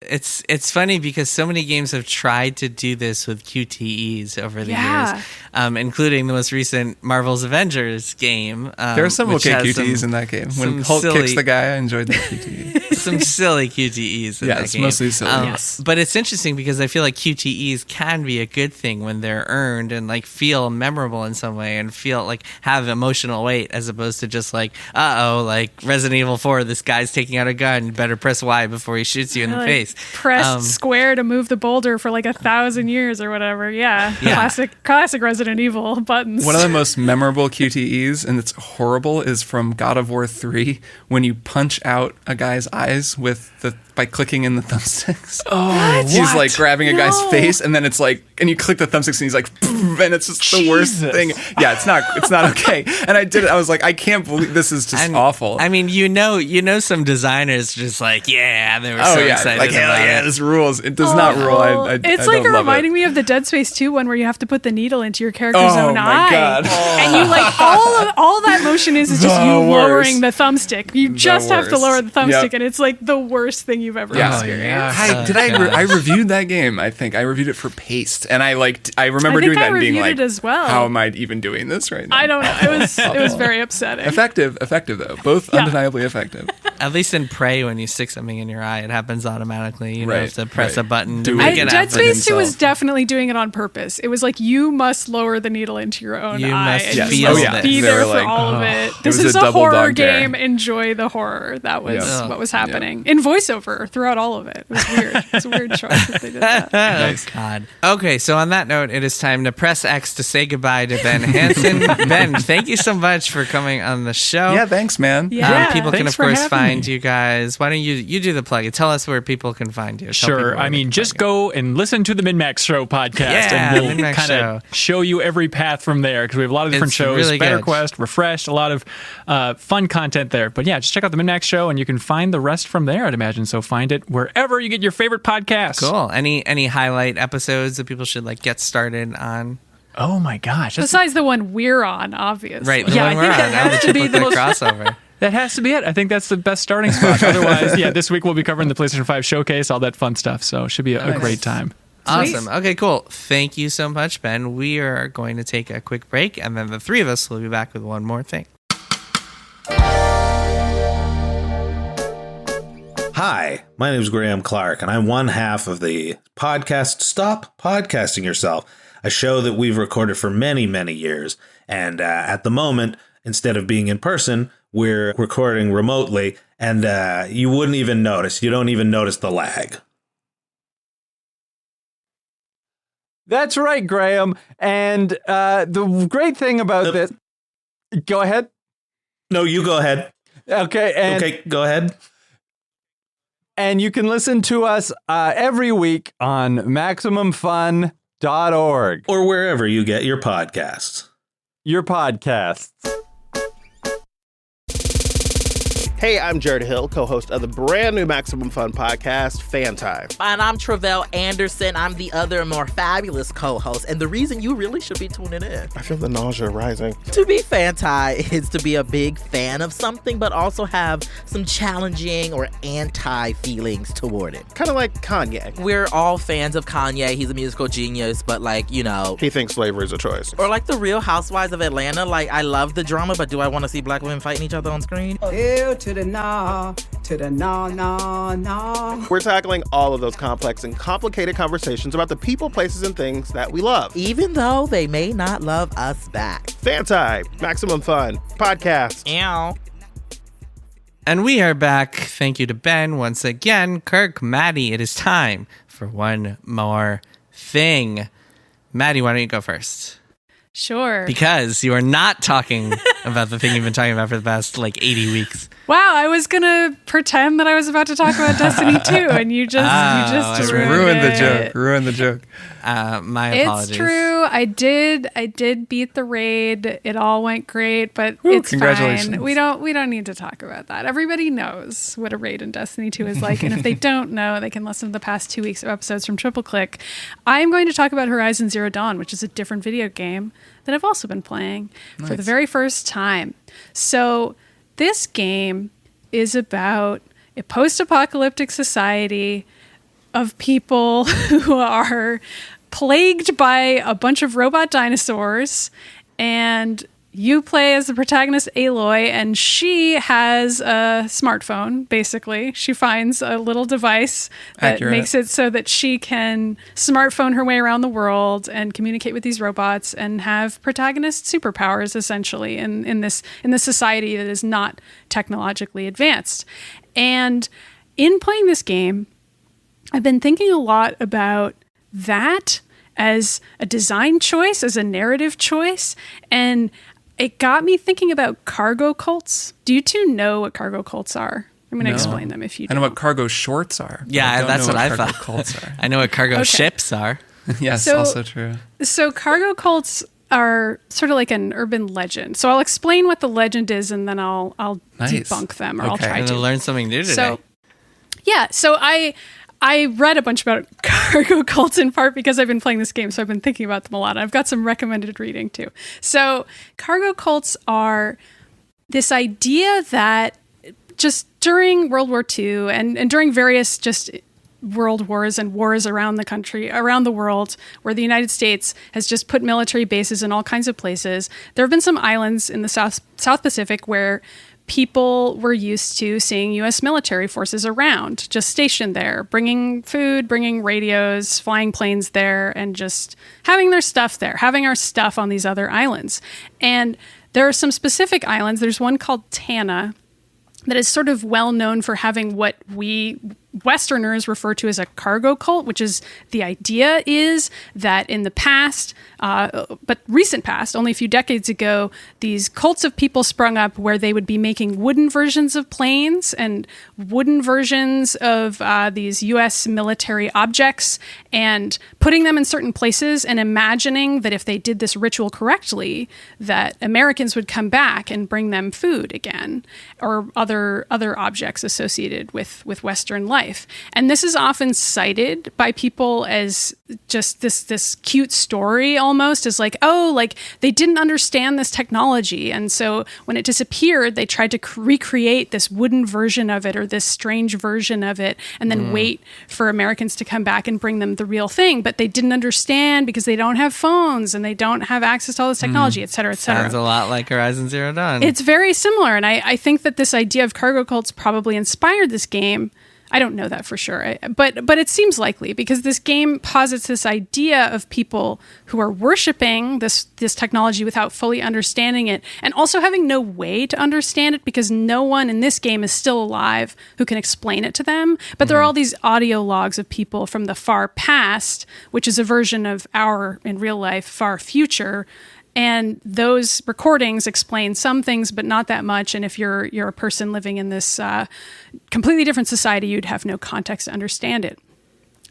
it's funny because so many games have tried to do this with QTEs over the years, including the most recent Marvel's Avengers game. There are some okay QTEs in that game. When Hulk kicks the guy, I enjoyed that QTE. Some silly QTEs in that game. It's mostly silly. But it's interesting because I feel like QTEs can be a good thing when they're earned and like feel memorable in some way and feel like have emotional weight, as opposed to just like, like Resident Evil 4, this guy's taking out a gun, you better press Y before he shoots you in the face. Press square to move the boulder for like 1,000 years or whatever. Classic Resident Evil buttons. One of the most memorable QTEs, and it's horrible, is from God of War 3 when you punch out a guy's eyes by clicking in the thumbsticks. He's like grabbing a guy's face, and then it's like, and you click the thumbsticks, and he's like, and it's just the worst thing. Yeah, it's not okay. And I did it. I was like, I can't believe this is just awful. I mean, some designers just like, they were so excited. Like, hell yeah, this rules. It does not rule. It's like reminding me of the Dead Space 2 one where you have to put the needle into your character's own eye. God. And you like all that motion is just you lowering the thumbstick. You just have to lower the thumbstick, and it's like the worst thing you've ever experienced. I reviewed that game. I think I reviewed it for Paste, and I remember doing that and being like, as well. How am I even doing this right now? I don't know. It was very upsetting. Effective though. Both undeniably effective. At least in Prey, when you stick something in your eye, it happens automatically. You don't have to press a button to make it happen. Dead Space 2 was definitely doing it on purpose. It was like, you must lower the needle into your own eye. You must be there for all of it. This is a horror game. Enjoy the horror. That was what was happening. In voiceover throughout all of it. It was weird. It's a weird choice that they did that. Nice. God. Okay, so on that note, it is time to press X to say goodbye to Ben Hanson. Ben, thank you so much for coming on the show. Yeah, thanks, man. People can, of course, find you guys. Why don't you do the plug? Tell us where people can find you. Sure. I mean, just go and listen to the MinnMax Show podcast, and we'll kind of show you every path from there, because we have a lot of different shows. Really Better good. Quest, Refreshed, a lot of fun content there. But yeah, just check out the MinnMax Show, and you can find the rest from there, I'd imagine. So find it wherever you get your favorite podcasts. Cool. Any highlight episodes that people should like get started on? Oh my gosh! Besides the one we're on, obviously. Right. The one we're on. That has to be the most crossover. That has to be it. I think that's the best starting spot. Otherwise, this week we'll be covering the PlayStation 5 showcase, all that fun stuff. So it should be a great time. Awesome. Okay, cool. Thank you so much, Ben. We are going to take a quick break, and then the three of us will be back with one more thing. Hi, my name is Graham Clark, and I'm one half of the podcast Stop Podcasting Yourself, a show that we've recorded for many, many years. And at the moment, instead of being in person, we're recording remotely, and you wouldn't even notice. You don't even notice the lag. That's right, Graham. And the great thing about this... Go ahead. No, you go ahead. Okay, go ahead. And you can listen to us every week on MaximumFun.org. Or wherever you get your podcasts. Hey, I'm Jared Hill, co-host of the brand new Maximum Fun podcast, Fan Time. And I'm Travell Anderson. I'm the other more fabulous co-host, and the reason you really should be tuning in. I feel the nausea rising. To be Fan-Tie is to be a big fan of something, but also have some challenging or anti-feelings toward it. Kind of like Kanye. We're all fans of Kanye. He's a musical genius, but he thinks slavery is a choice. Or like the Real Housewives of Atlanta. Like, I love the drama, but do I want to see black women fighting each other on screen? Ew, to the nah, to the nah. We're tackling all of those complex and complicated conversations about the people, places, and things that we love. Even though they may not love us back. Fan Time, Maximum Fun, podcast. Ow. And we are back. Thank you to Ben once again. Kirk, Maddy, it is time for one more thing. Maddy, why don't you go first? Sure. Because you are not talking about the thing you've been talking about for the past 80 weeks. Wow, I was going to pretend that I was about to talk about Destiny 2, and you just ruined the joke. My apologies. It's true. I did beat the raid. It all went great, but it's congratulations. fine. We don't need to talk about that. Everybody knows what a raid in Destiny 2 is like, and if they don't know, they can listen to the past 2 weeks of episodes from Triple Click. I am going to talk about Horizon Zero Dawn, which is a different video game that I've also been playing for the very first time. So this game is about a post-apocalyptic society of people who are plagued by a bunch of robot dinosaurs, and you play as the protagonist Aloy, and she has a smartphone, basically. She finds a little device that makes it so that she can smartphone her way around the world and communicate with these robots and have protagonist superpowers, essentially, in this society that is not technologically advanced. And in playing this game, I've been thinking a lot about that as a design choice, as a narrative choice, and it got me thinking about cargo cults. Do you two know what cargo cults are? I'm going to explain them if you don't. I know what cargo shorts are. Yeah, that's what I thought. Cults are. I know what cargo ships are. Yes, also true. So cargo cults are sort of like an urban legend. So I'll explain what the legend is, and then I'll debunk them, or I'll try to. learn something new today. So I read a bunch about cargo cults in part because I've been playing this game, so I've been thinking about them a lot. I've got some recommended reading too. So cargo cults are this idea that just during World War II and during various just world wars and wars around the country, around the world, where the United States has just put military bases in all kinds of places, there have been some islands in the South Pacific where people were used to seeing U.S. military forces around, just stationed there, bringing food, bringing radios, flying planes there, and just having their stuff there, having our stuff on these other islands. And there are some specific islands. There's one called Tana that is sort of well known for having what we Westerners refer to as a cargo cult, which is the idea is that in the past, but recent past, only a few decades ago, these cults of people sprung up where they would be making wooden versions of planes and wooden versions of these U.S. military objects and putting them in certain places and imagining that if they did this ritual correctly, that Americans would come back and bring them food again or other objects associated with Western life. And this is often cited by people as just this cute story almost, as like, oh, like they didn't understand this technology. And so when it disappeared, they tried to recreate this wooden version of it or this strange version of it and then wait for Americans to come back and bring them the real thing. But they didn't understand because they don't have phones and they don't have access to all this technology, et cetera, et cetera. Sounds a lot like Horizon Zero Dawn. It's very similar. And I think that this idea of cargo cults probably inspired this game. I don't know that for sure, but it seems likely because this game posits this idea of people who are worshiping this technology without fully understanding it and also having no way to understand it because no one in this game is still alive who can explain it to them. But there are all these audio logs of people from the far past, which is a version of our, in real life, far future. And those recordings explain some things, but not that much. And if you're a person living in this completely different society, you'd have no context to understand it.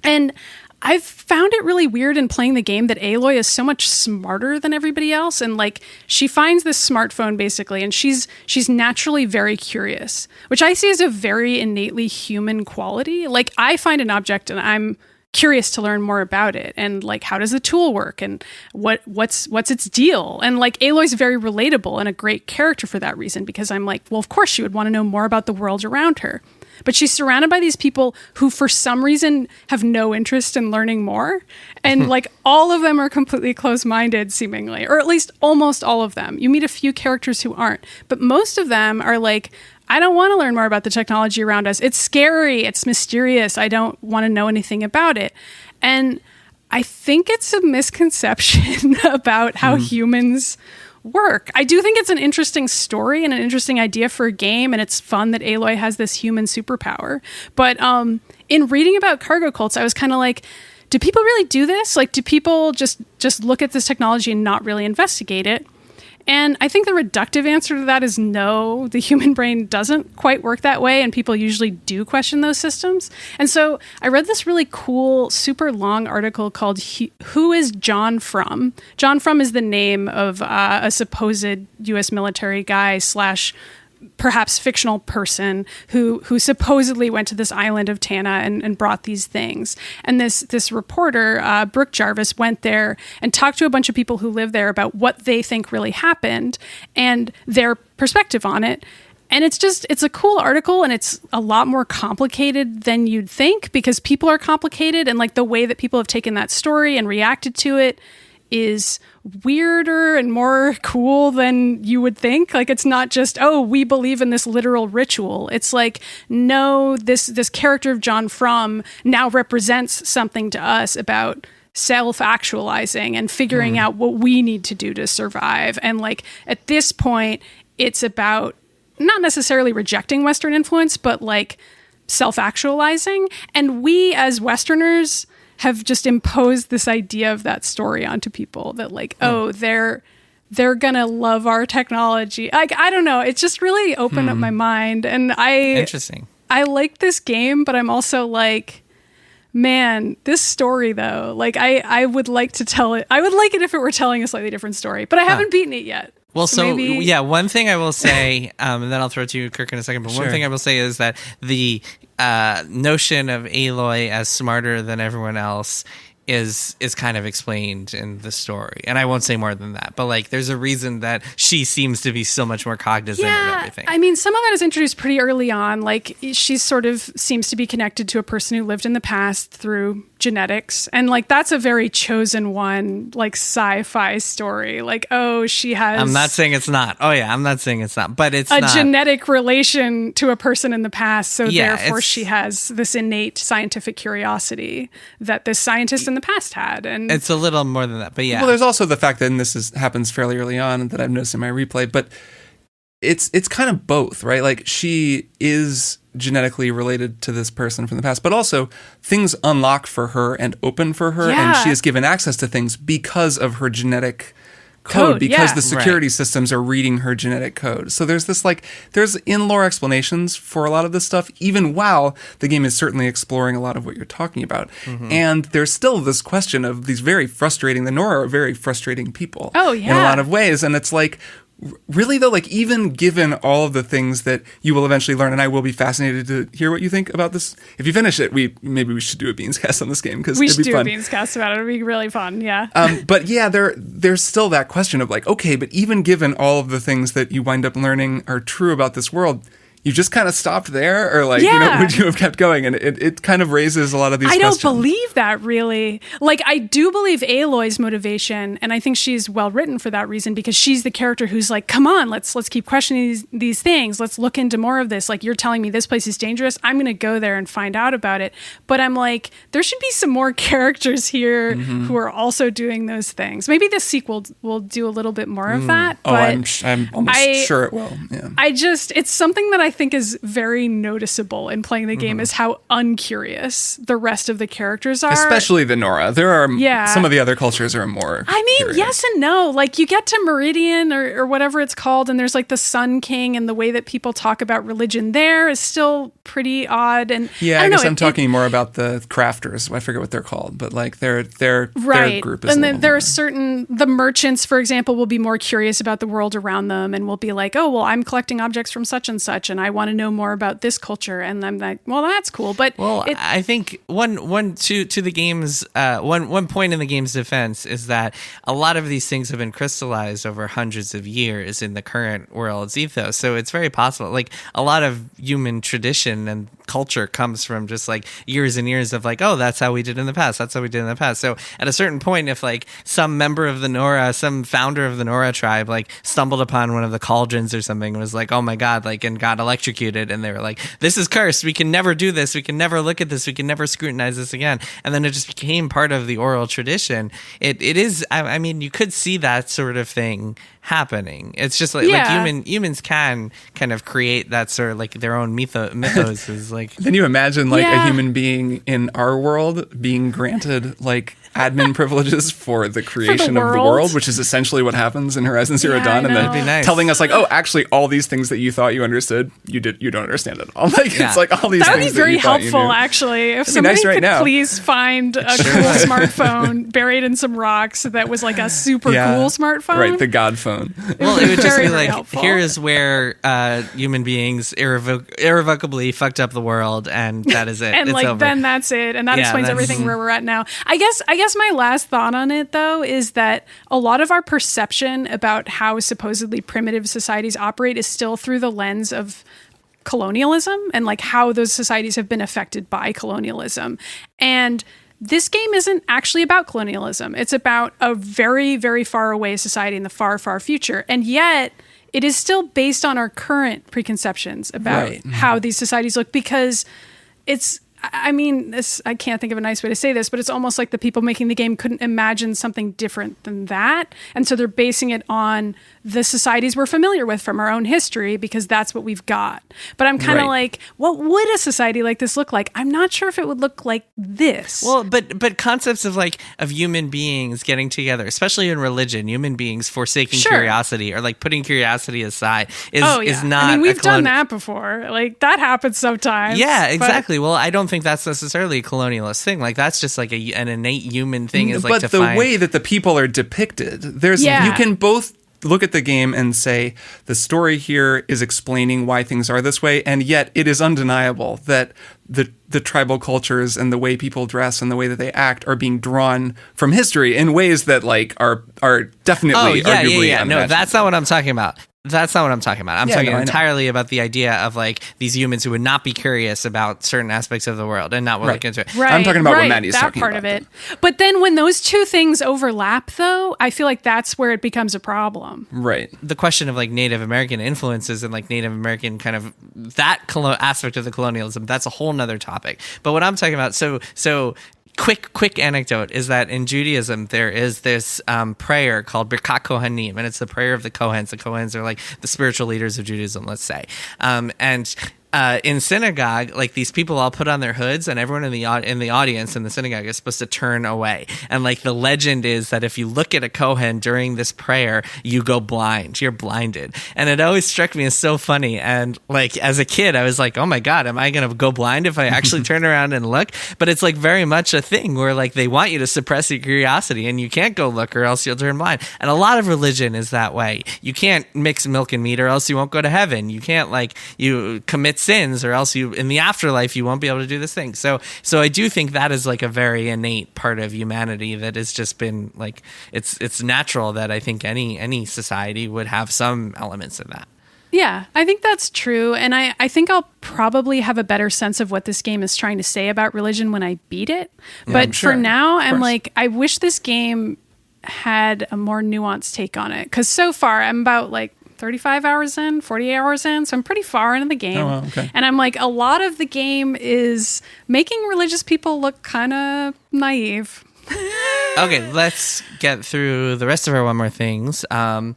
And I've found it really weird in playing the game that Aloy is so much smarter than everybody else. And like, she finds this smartphone basically, and she's naturally very curious, which I see as a very innately human quality. Like, I find an object and I'm curious to learn more about it, and like, how does the tool work, and what's its deal. And like, Aloy's very relatable and a great character for that reason, because I'm like, well, of course she would want to know more about the world around her. But she's surrounded by these people who, for some reason, have no interest in learning more. And like, all of them are completely closed-minded, seemingly, or at least almost all of them. You meet a few characters who aren't, but most of them are like, I don't want to learn more about the technology around us. It's scary. It's mysterious. I don't want to know anything about it. And I think it's a misconception about how humans work. I do think it's an interesting story and an interesting idea for a game, and it's fun that Aloy has this human superpower. But in reading about cargo cults, I was kind of like, do people really do this? Like, do people just look at this technology and not really investigate it? And I think the reductive answer to that is no, the human brain doesn't quite work that way, and people usually do question those systems. And so I read this really cool, super long article called Who is John From? John From is the name of a supposed U.S. military guy / perhaps fictional person who supposedly went to this island of Tana and brought these things. And this reporter, Brooke Jarvis, went there and talked to a bunch of people who live there about what they think really happened and their perspective on it. And it's a cool article, and it's a lot more complicated than you'd think, because people are complicated, and like, the way that people have taken that story and reacted to it is weirder and more cool than you would think. Like, it's not just, oh, we believe in this literal ritual. It's like, no, this character of John From now represents something to us about self-actualizing and figuring out what we need to do to survive. And like, at this point, it's about not necessarily rejecting Western influence, but like self-actualizing. And we as Westerners have just imposed this idea of that story onto people, that like, oh, they're gonna love our technology. Like, I don't know. It's just really opened up my mind. And Interesting. I like this game, but I'm also like, man, this story though, like, I would like to tell it. I would like it if it were telling a slightly different story, but I haven't beaten it yet. Well, so maybe... yeah, one thing I will say, and then I'll throw it to you, Kirk, in a second, but one thing I will say is that the notion of Aloy as smarter than everyone else is kind of explained in the story. And I won't say more than that, but like, there's a reason that she seems to be so much more cognizant of everything. I mean, some of that is introduced pretty early on. Like, she sort of seems to be connected to a person who lived in the past through genetics, and like, that's a very chosen one, like, sci-fi story. Like, oh, she has, I'm not saying it's not. Oh yeah, I'm not saying it's not, but it's a not genetic relation to a person in the past, so therefore she has this innate scientific curiosity that this scientist in the past had. And it's a little more than that, but yeah. Well, there's also the fact that, and this happens fairly early on, that I've noticed in my replay, but it's kind of both, right? Like, she is genetically related to this person from the past, but also things unlock for her and open for her, and she is given access to things because of her genetic code, because the security systems are reading her genetic code. So there's this, like, there's in-lore explanations for a lot of this stuff, even while the game is certainly exploring a lot of what you're talking about. And there's still this question of these the Nora are very frustrating people in a lot of ways. And it's like, really though, like, even given all of the things that you will eventually learn, and I will be fascinated to hear what you think about this. If you finish it, maybe we should do a Beans cast on this game, because we should do a Beans cast about it. It'd be really fun. Yeah. But yeah, there's still that question of like, okay, but even given all of the things that you wind up learning are true about this world, you just kind of stopped there, or like, would you have kept going? And it kind of raises a lot of these questions. I don't believe that, really. Like, I do believe Aloy's motivation, and I think she's well written for that reason, because she's the character who's like, come on, let's keep questioning these things. Let's look into more of this. Like, you're telling me this place is dangerous. I'm going to go there and find out about it. But I'm like, there should be some more characters here who are also doing those things. Maybe the sequel will do a little bit more of that. Oh, but I'm almost sure it will. Yeah. it's something that I think is very noticeable in playing the game is how uncurious the rest of the characters are. Especially the Nora. There are some of the other cultures are more curious. Yes and no. Like, you get to Meridian or whatever it's called, and there's like the Sun King, and the way that people talk about religion there is still pretty odd. And I guess I'm talking more about the crafters. I forget what they're called, but like their group is. And then there are the merchants, for example, will be more curious about the world around them, and will be like, oh, well, I'm collecting objects from such and such, and I want to know more about this culture. And I'm like, well, that's cool. But I think to the game's one point in the game's defense is that a lot of these things have been crystallized over hundreds of years in the current world's ethos. So it's very possible. Like, a lot of human tradition and culture comes from just like years and years of like, oh, that's how we did in the past. That's how we did in the past. So at a certain point, if like some member of the Nora, some founder of the Nora tribe, like stumbled upon one of the cauldrons or something, and was like, oh my God, like, and got electrocuted, and they were like, this is cursed. We can never do this. We can never look at this. We can never scrutinize this again. And then it just became part of the oral tradition. It is, I mean, you could see that sort of thing happening. It's just like humans can kind of create that sort of like their own mythos is like. Then you imagine like a human being in our world being granted like admin privileges for the creation of the world, which is essentially what happens in Horizon Zero Dawn, and then telling us like, oh, actually, all these things that you thought you understood, you don't understand at all. Like it's like all these that would things be very that you helpful, thought you knew. Actually. If somebody could please find a cool smartphone buried in some rocks that was like a super cool smartphone, right? The God phone. Well, it would just be like, here is where human beings irrevocably fucked up the world, and that is it. And it's like over. then that's it, and that explains everything where we're at now. I guess my last thought on it though is that a lot of our perception about how supposedly primitive societies operate is still through the lens of colonialism and like how those societies have been affected by colonialism. And this game isn't actually about colonialism. It's about a very, very far away society in the far, far future. And yet it is still based on our current preconceptions about how these societies look, because it's, I mean, I can't think of a nice way to say this, but it's almost like the people making the game couldn't imagine something different than that. And so they're basing it on the societies we're familiar with from our own history, because that's what we've got. But I'm kind of like, what would a society like this look like? I'm not sure if it would look like this. Well, but concepts of human beings getting together, especially in religion, human beings forsaking curiosity or like putting curiosity aside is not. I mean, we've done that before. Like that happens sometimes. Yeah, exactly. Well, I don't think that's necessarily a colonialist thing. Like that's just like an innate human thing. Is like, but the way that the people are depicted, you can both look at the game and say the story here is explaining why things are this way, and yet it is undeniable that the tribal cultures and the way people dress and the way that they act are being drawn from history in ways that like are definitely arguably unimaginable. No, that's not what I'm talking about. That's not what I'm talking about. I'm talking entirely about the idea of like these humans who would not be curious about certain aspects of the world and not look into it. Right, I'm talking about what Maddy's talking about. That part of it. But then when those two things overlap, though, I feel like that's where it becomes a problem. Right. The question of like Native American influences and like Native American kind of that aspect of the colonialism, that's a whole nother topic. But what I'm talking about, so quick anecdote is that in Judaism there is this prayer called Birkat Kohanim, and it's the prayer of the Kohens. The Kohens are like the spiritual leaders of Judaism, let's say. In synagogue, like these people all put on their hoods, and everyone in the audience in the synagogue is supposed to turn away. And like the legend is that if you look at a Kohen during this prayer, you go blind. You're blinded. And it always struck me as so funny. And like as a kid, I was like, oh my God, am I going to go blind if I actually turn around and look? But it's like very much a thing where like they want you to suppress your curiosity, and you can't go look or else you'll turn blind. And a lot of religion is that way. You can't mix milk and meat or else you won't go to heaven. You can't you commit sins or else you in the afterlife you won't be able to do this thing. So I do think that is like a very innate part of humanity that has just been like it's natural that I think any society would have some elements of that. Yeah, I think that's true. And I think I'll probably have a better sense of what this game is trying to say about religion when I beat it. But for now, I'm like, I wish this game had a more nuanced take on it. Because so far, I'm about 35 hours in, 40 hours in, so I'm pretty far into the game. Oh, wow, okay. And I'm like, a lot of the game is making religious people look kind of naive. Okay, let's get through the rest of our one more things. Mine,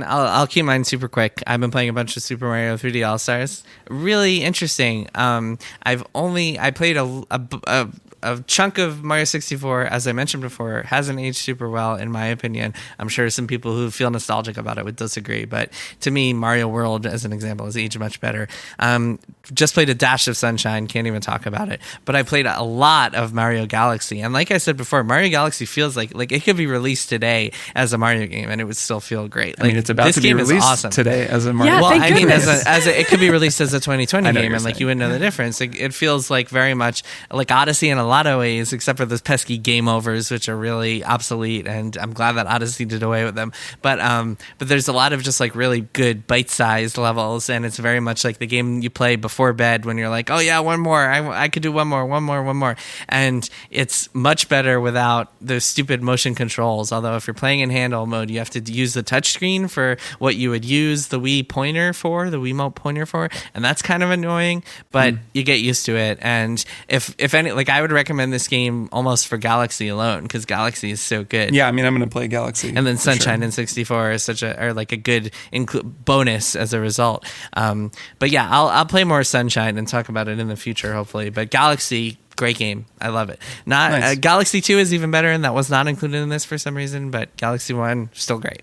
I'll keep mine super quick. I've been playing a bunch of Super Mario 3D All Stars. Really interesting. I played a chunk of Mario 64, as I mentioned before, hasn't aged super well, in my opinion. I'm sure some people who feel nostalgic about it would disagree, but to me, Mario World, as an example, has aged much better. Just played a dash of Sunshine, can't even talk about it. But I played a lot of Mario Galaxy, and like I said before, Mario Galaxy feels like it could be released today as a Mario game, and it would still feel great. I mean, it's about to be released today as a Mario game. Yeah, well, I mean, goodness. it could be released as a 2020 game, and saying. you wouldn't know the difference. It feels like very much like Odyssey in a lot of ways, except for those pesky game overs, which are really obsolete, and I'm glad that Odyssey did away with them. But there's a lot of just like really good bite-sized levels, and it's very much like the game you play before bed when you're like, oh yeah, one more, I could do one more, and it's much better without those stupid motion controls. Although if you're playing in handheld mode, you have to use the touchscreen for what you would use the Wiimote pointer for, and that's kind of annoying, but you get used to it. And if any, like, I would recommend this game almost for Galaxy alone, because Galaxy is so good. Yeah, I mean, I'm going to play Galaxy. And then Sunshine and 64 is a good bonus as a result. But yeah, I'll play more Sunshine and talk about it in the future, hopefully. But Galaxy, great game. I love it. Nice. Galaxy 2 is even better, and that was not included in this for some reason, but Galaxy 1, still great.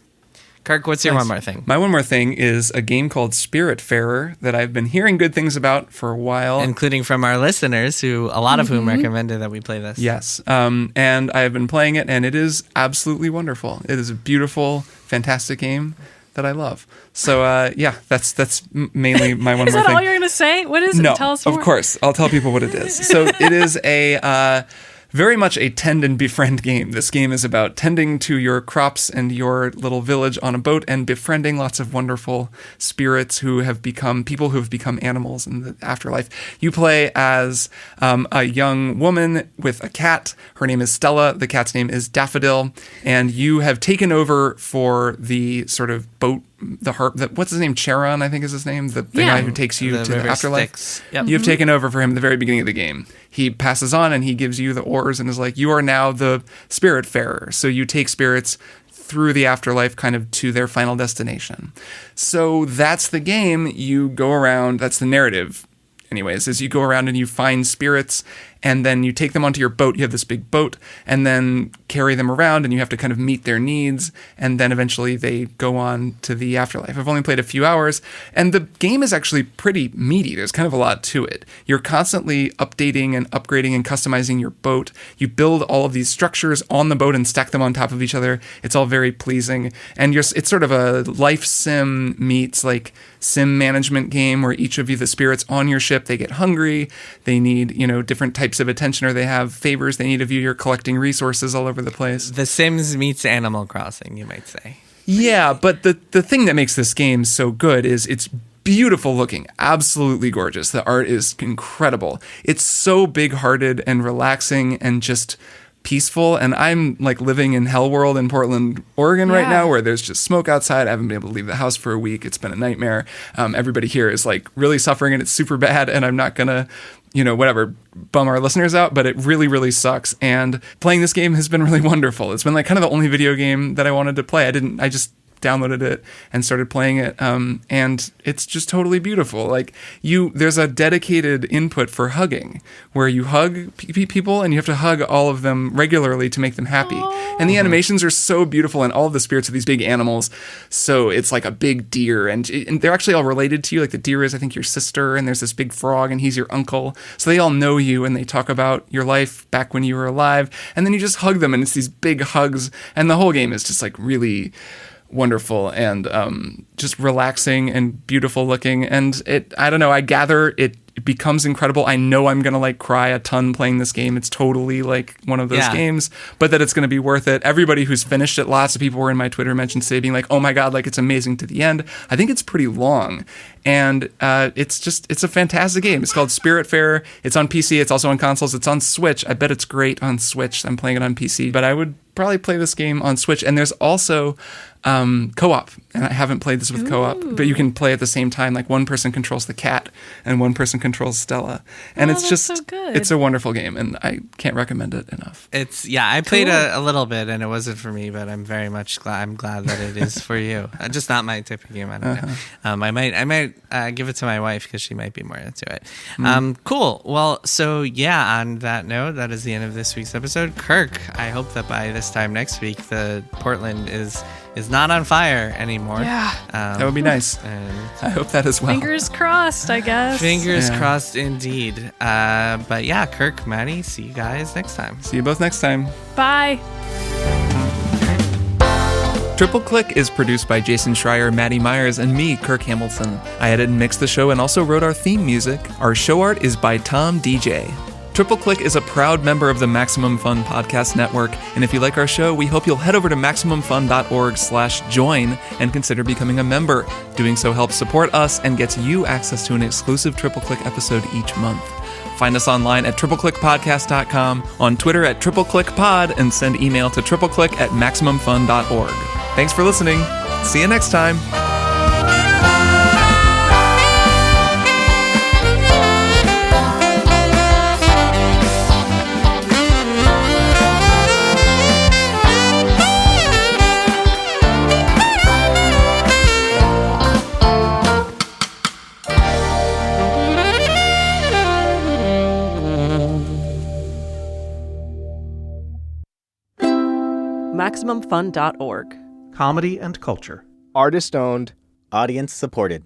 Kirk, what's your one more thing? My one more thing is a game called Spiritfarer that I've been hearing good things about for a while. Including from our listeners, who a lot of whom recommended that we play this. Yes. And I have been playing it, and it is absolutely wonderful. It is a beautiful, fantastic game that I love. So, that's mainly my one more thing. Is that all you're going to say? What is it? No, Tell us more. of course. I'll tell people what it is. So it is very much a tend and befriend game. This game is about tending to your crops and your little village on a boat and befriending lots of wonderful spirits who have become animals in the afterlife. You play as a young woman with a cat. Her name is Stella. The cat's name is Daffodil. And you have taken over for the sort of boat, what's his name? Charon, I think is his name. The guy who takes you to the afterlife. Yep. You've taken over for him at the very beginning of the game. He passes on and he gives you the oars and is like, you are now the Spiritfarer. So you take spirits through the afterlife kind of to their final destination. So that's the game. You go around, that's the narrative. Anyways, as you go around and you find spirits and then you take them onto your boat. You have this big boat and then carry them around and you have to kind of meet their needs. And then eventually they go on to the afterlife. I've only played a few hours and the game is actually pretty meaty. There's kind of a lot to it. You're constantly updating and upgrading and customizing your boat. You build all of these structures on the boat and stack them on top of each other. It's all very pleasing. And it's sort of a life sim meets like sim management game where each of you, the spirits on your ship, they get hungry. They need, different types of attention, or they have favors they need of you. You're collecting resources all over the place. The Sims meets Animal Crossing, you might say. Yeah, but the thing that makes this game so good is it's beautiful looking, absolutely gorgeous. The art is incredible. It's so big-hearted and relaxing and just peaceful. And I'm like living in hell world in Portland, Oregon right now, where there's just smoke outside. I haven't been able to leave the house for a week. It's been a nightmare. Everybody here is like really suffering and it's super bad. And I'm not gonna, bum our listeners out, but it really, really sucks. And playing this game has been really wonderful. It's been like kind of the only video game that I wanted to play. I just downloaded it and started playing it, and it's just totally beautiful. Like there's a dedicated input for hugging where you hug people and you have to hug all of them regularly to make them happy. And the animations are so beautiful, and all of the spirits are these big animals. So it's like a big deer, and they're actually all related to you. Like the deer is, I think, your sister, and there's this big frog, and he's your uncle. So they all know you, and they talk about your life back when you were alive. And then you just hug them, and it's these big hugs, and the whole game is just like really wonderful and just relaxing and beautiful looking. And I gather it becomes incredible. I know I'm gonna like cry a ton playing this game. It's totally like one of those games, but that it's gonna be worth it. Everybody who's finished it, lots of people were in my Twitter mentions today being like, oh my god, like it's amazing to the end. I think it's pretty long, and it's a fantastic game. It's called Spiritfarer. It's on PC. It's also on consoles. It's on Switch. I bet it's great on Switch. I'm playing it on PC, but I would probably play this game on Switch. And there's also co-op, and I haven't played this with co-op, but you can play at the same time. Like one person controls the cat and one person controls Stella. And it's just, so good. it's a wonderful game, and I can't recommend it enough. I played a little bit, and it wasn't for me, but I'm very much glad that it is for you. Just not my type of game. I don't know. I might give it to my wife because she might be more into it. Cool. Well, so yeah, on that note, that is the end of this week's episode. Kirk, I hope that by this time next week, the Portland is not on fire anymore. Yeah. That would be nice. And I hope that as well. Fingers crossed, I guess. Fingers crossed indeed. But yeah, Kirk, Maddy, see you guys next time. See you both next time. Bye. Triple Click is produced by Jason Schreier, Maddy Myers, and me, Kirk Hamilton. I edit and mix the show and also wrote our theme music. Our show art is by Tom DJ. Triple Click is a proud member of the Maximum Fun Podcast Network, and if you like our show, we hope you'll head over to MaximumFun.org/join and consider becoming a member. Doing so helps support us and gets you access to an exclusive Triple Click episode each month. Find us online at tripleclickpodcast.com, on Twitter at tripleclickpod, and send email to tripleclick@maximumfun.org. Thanks for listening. See you next time. MaximumFun.org. Comedy and culture. Artist owned. Audience supported.